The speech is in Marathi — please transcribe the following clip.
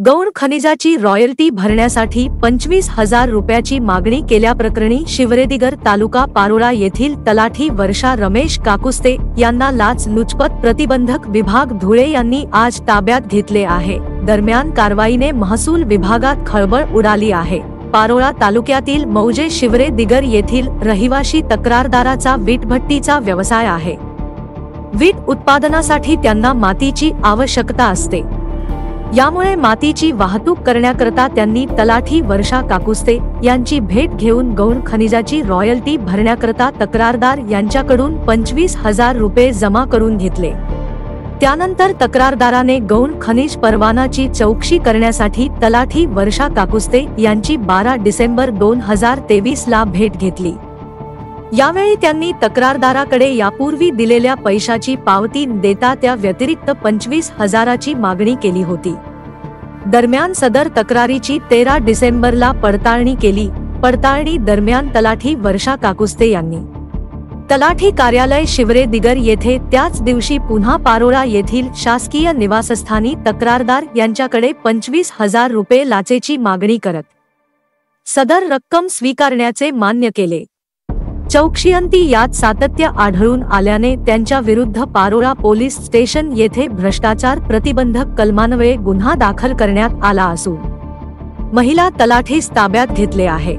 गौण खनिजाची रॉयल्टी भरण्यासाठी 25,000 रुपयाची मागणी केल्याप्रकरणी शिवरेदिगर तालुका पारोळा येथील तलाठी वर्षा रमेश काकुस्ते यांना लाचलुचपत प्रतिबंधक विभाग धुळे यांनी आज ताब्यात घेतले आहे। दरम्यान कारवाईने महसूल विभागात खळबळ उडाली आहे। पारोळा तालुक्यातील मौजे शिवरेदिगर येथील रहिवाशी तक्रारदाराचा वीटभट्टीचा व्यवसाय आहे। वीट उत्पादनासाठी त्यांना मातीची आवश्यकता असते। यामुळे मातीची वाहतूक करण्याकरता त्यांनी तलाठी वर्षा काकुस्ते यांची भेट घेऊन गौण खनिजाची रॉयल्टी भरण्याकरता तक्रारदार यांच्याकडून 25,000 रुपये जमा करून घेतले। त्यानंतर तक्रारदाराने गौण खनिज परवानाची चौकशी करण्यासाठी तलाठी वर्षा काकुस्ते यांची 12 डिसेंबर 2023 ला भेट घेतली। यावेळी त्यांनी तक्रारदाराकडे यापूर्वी दिलेल्या पैशाची पावती देता त्या व्यतिरिक्त 25,000ची मागणी केली होती। दरम्यान सदर तक्रारीची 13 डिसेंबरला पडताळणी केली। पडताळणी दरम्यान तलाठी वर्षा काकुस्ते यांनी तलाठी कार्यालय शिवरेदिगर येथे त्याच दिवशी पुन्हा पारोळा येथील शासकीय निवासस्थानी तक्रारदार यांच्याकडे 25,000 रुपये लाचेची मागणी करत सदर रक्कम स्वीकारण्याचे मान्य केले। चौकशीअंती यात सातत्य आढळून आल्याने त्यांच्या विरुद्ध पारोळा पोलीस स्टेशन येथे भ्रष्टाचार प्रतिबंधक कलमान्वये गुन्हा दाखल करण्यात आला असून महिला तलाठीस ताब्यात घेतले आहे।